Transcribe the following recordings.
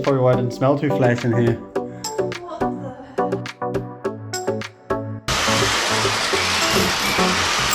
probably why it didn't smell too flash in here.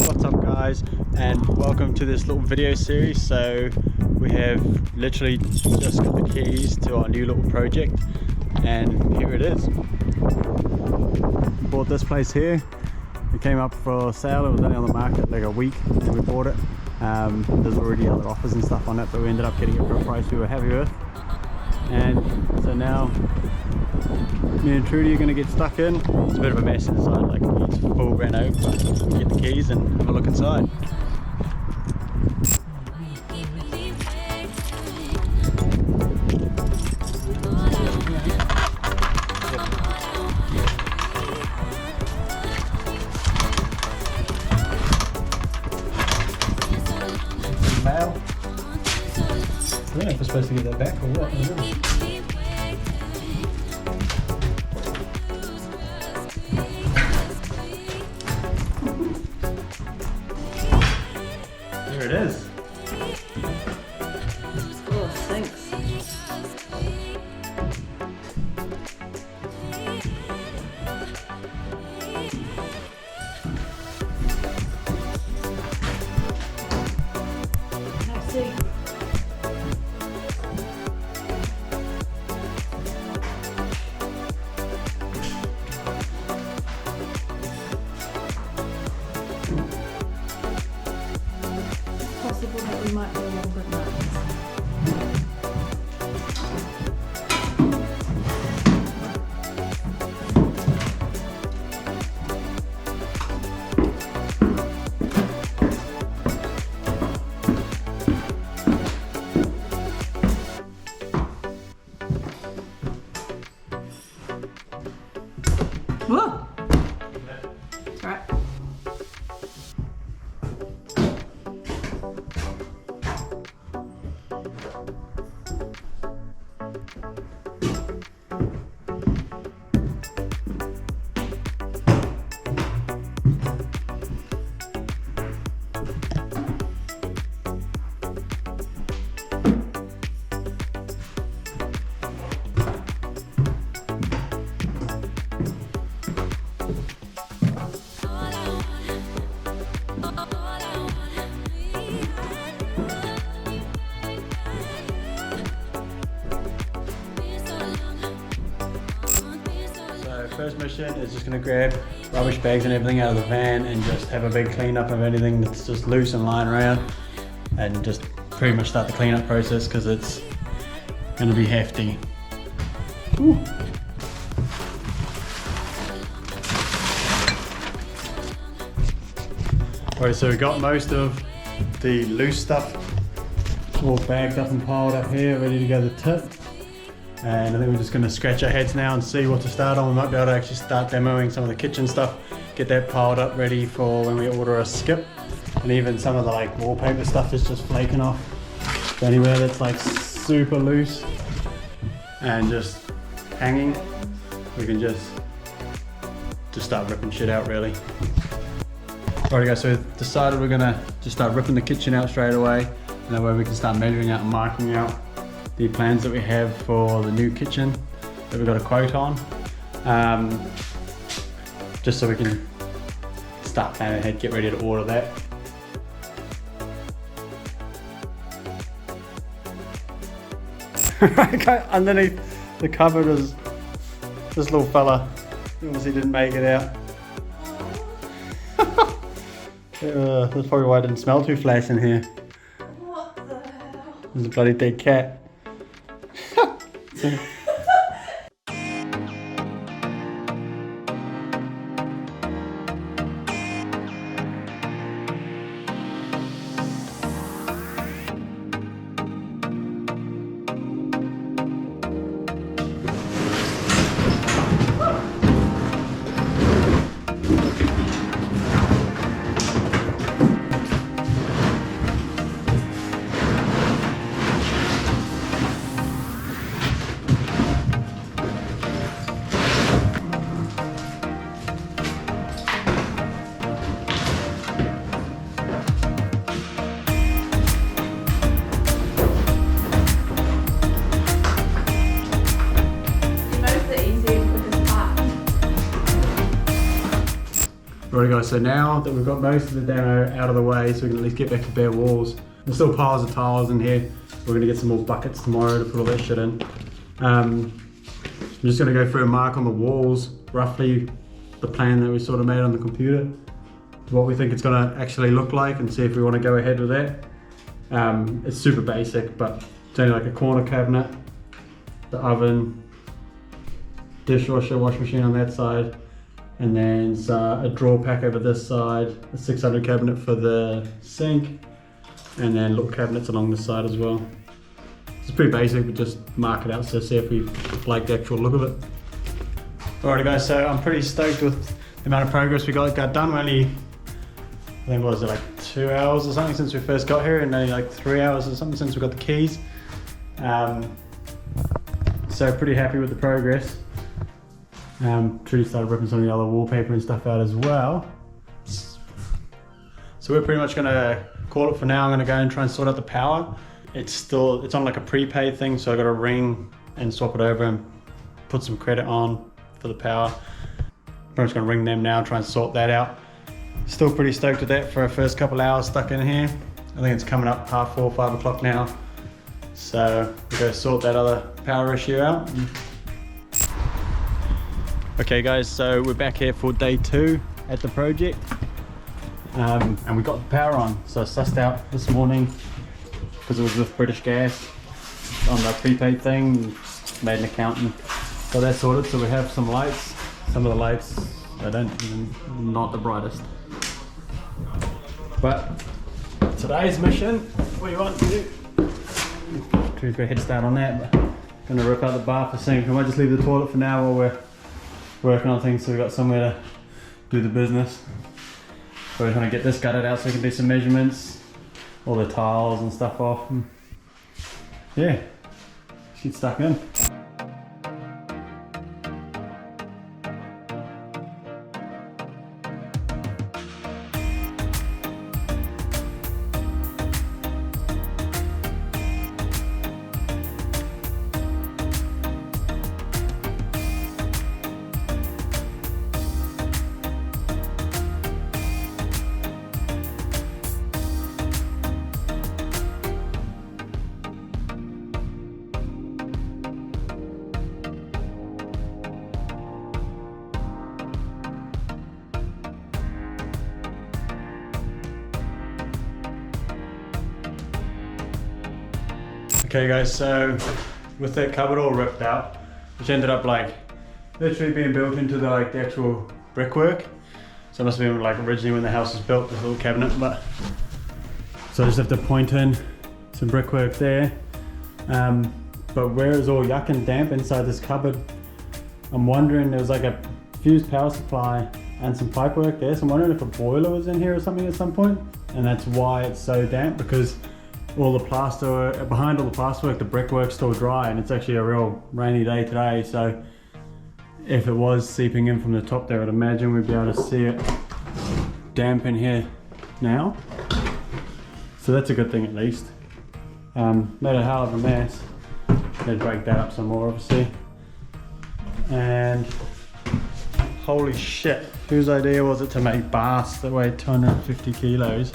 What's up guys, and welcome to this little video series. So we have literally just got the keys to our new little project, and here it is. Bought this place here. It came up for sale. It was only on the market like a week and we bought it. There's already other offers and stuff on it, but we ended up getting it for a price we were happy with. And so now me and Trudy are going to get stuck in. It's a bit of a mess inside, like it needs full reno, but we'll get the keys and have a look inside. Mail. I don't know if we're supposed to get that back or what. There it is. Oh, thanks. Have a seat. Possible that we might be a little bit nuts. Whoa! It's alright. First mission is just going to grab rubbish bags and everything out of the van and just have a big clean up of anything that's just loose and lying around, and just pretty much start the cleanup process because it's going to be hefty. Ooh. Alright, so we've got most of the loose stuff all bagged up and piled up here, ready to go to the tip. And I think we're just going to scratch our heads now and see what to start on. We might be able to actually start demoing some of the kitchen stuff, get that piled up ready for when we order a skip. And even some of the like wallpaper stuff is just flaking off. So anywhere that's like super loose and just hanging, we can just start ripping shit out really. Alright guys, so we've decided we're going to just start ripping the kitchen out straight away. And that way we can start measuring out and marking out the plans that we have for the new kitchen that we got a quote on, just so we can start planning ahead, get ready to order that. Okay, underneath the cupboard is this little fella. He obviously didn't make it out. That's probably why it didn't smell too flash in here. What the hell? There's a bloody dead cat. Alright guys, so now that we've got most of the demo out of the way, so we can at least get back to bare walls. There's still piles of tiles in here. We're gonna get some more buckets tomorrow to put all that shit in. I'm just gonna go through and mark on the walls, roughly the plan that we sort of made on the computer, what we think it's gonna actually look like, and see if we wanna go ahead with that. It's super basic, but it's only like a corner cabinet, the oven, dishwasher, wash machine on that side, and then a drawer pack over this side, a 600 cabinet for the sink, and then little cabinets along the side as well. It's pretty basic, but just mark it out to see if we like the actual look of it. Alrighty guys, so I'm pretty stoked with the amount of progress we got done. We're only, I think, what was it, like 2 hours or something since we first got here, and only like 3 hours or something since we got the keys. So pretty happy with the progress. Trudy started ripping some of the other wallpaper and stuff out as well. So we're pretty much gonna call it for now. I'm gonna go and try and sort out the power. It's on like a prepaid thing, so I gotta ring and swap it over and put some credit on for the power. Pretty much gonna ring them now, try and sort that out. Still pretty stoked with that for our first couple hours stuck in here. I think it's coming up 4:30, 5 o'clock now. So we're gonna sort that other power issue out. Okay guys, so we're back here for day 2 at the project. And we got the power on. So I sussed out this morning, because it was with British Gas on the prepaid thing, made an account and got that sorted. So we have some lights. Some of the lights, not the brightest. But today's mission, we want to do, Drew's got a head start on that, but gonna rip out the bath, the sink. I might just leave the toilet for now while we're working on things, so we've got somewhere to do the business. We're trying to get this gutted out so we can do some measurements, all the tiles and stuff off. And yeah, let's get stuck in. Okay guys, so with that cupboard all ripped out, which ended up like literally being built into the actual brickwork. So it must have been like originally when the house was built, this little cabinet, but so I just have to point in some brickwork there. But where it's all yuck and damp inside this cupboard, I'm wondering, there was like a fused power supply and some pipe work there, so I'm wondering if a boiler was in here or something at some point, and that's why it's so damp, because all the plaster, behind all the plasterwork, the brickwork's still dry, and it's actually a real rainy day today, so if it was seeping in from the top there, I'd imagine we'd be able to see it damp in here now. So that's a good thing at least. Made a hell of a mess. Gonna break that up some more obviously. And holy shit, whose idea was it to make baths that weigh 250 kilos?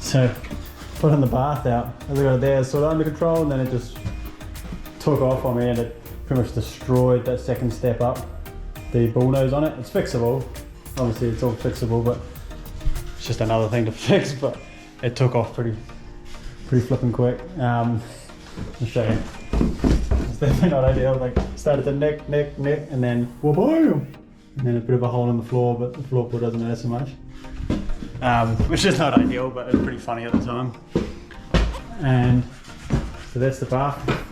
So put in the bath out, as I got it there sort of under control, and then it just took off on me and it pretty much destroyed that second step up, the bullnose on it. It's fixable, obviously it's all fixable, but it's just another thing to fix, but it took off pretty flipping quick. I'll show you. It's definitely not ideal, like started to nick, and then wha-boom! And then a bit of a hole in the floor, but the floorboard doesn't matter so much. Which is not ideal, but it's pretty funny at the time. And so that's the bath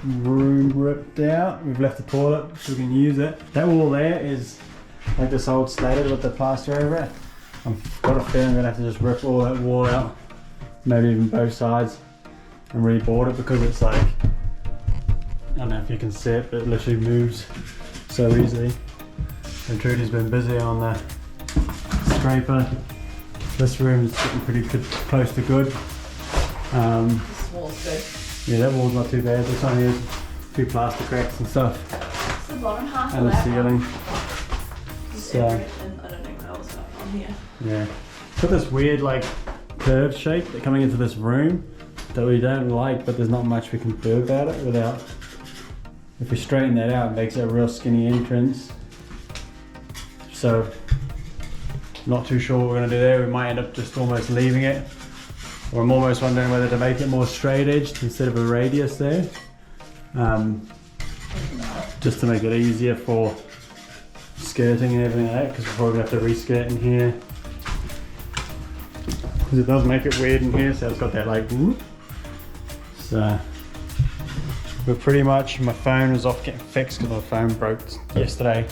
room ripped out. We've left the toilet so we can use it. That wall there is like this old slated with the plaster over it. I've got a feeling I'm gonna have to just rip all that wall out, maybe even both sides, and reboard it, because it's like, I don't know if you can see it, but it literally moves so easily. And Trudy's been busy on the scraper. This room is getting pretty close to good. This wall's good. Yeah, that wall's not too bad. There's only a few plaster cracks and stuff. It's the bottom half And of the ceiling. Just So everything. I don't know what else going on. here. Yeah. It's got this weird like curved shape that coming into this room that we don't like, but there's not much we can do about it without, if we straighten that out, it makes it a real skinny entrance. So, not too sure what we're gonna do there. We might end up just almost leaving it. Or I'm almost wondering whether to make it more straight edged instead of a radius there. Just to make it easier for skirting and everything like that, because we're probably gonna have to re-skirt in here. Because it does make it weird in here, so it's got that like whoop. So we're pretty much, my phone was off getting fixed because my phone broke yesterday.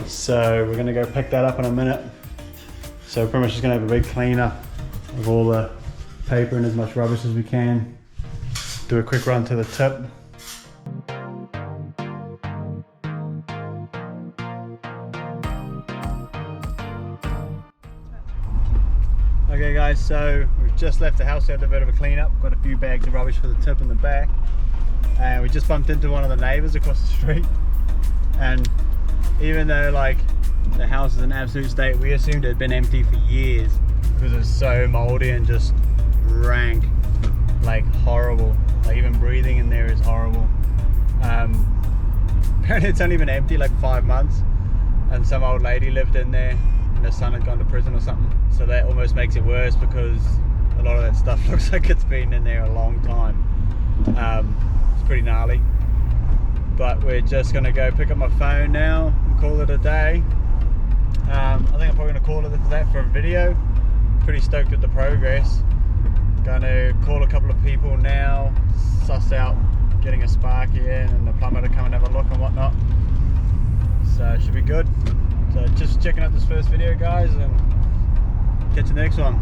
So we're gonna go pick that up in a minute. So we're pretty much just gonna have a big cleanup of all the paper and as much rubbish as we can. Do a quick run to the tip. Okay guys, so we've just left the house, had a bit of a clean up, got a few bags of rubbish for the tip in the back, and we just bumped into one of the neighbours across the street. And even though like the house is in absolute state, we assumed it had been empty for years because it's so mouldy and just rank, like horrible. Like even breathing in there is horrible. Apparently it's only been empty like 5 months, and some old lady lived in there and her son had gone to prison or something, so that almost makes it worse because a lot of that stuff looks like it's been in there a long time. It's pretty gnarly, but we're just gonna go pick up my phone now and call it a day. I think I'm probably gonna call it that for a video. Pretty stoked with the progress. Gonna call a couple of people now, suss out getting a spark here and the plumber to come and have a look and whatnot. So it should be good. So just checking out this first video guys, and catch you in the next one.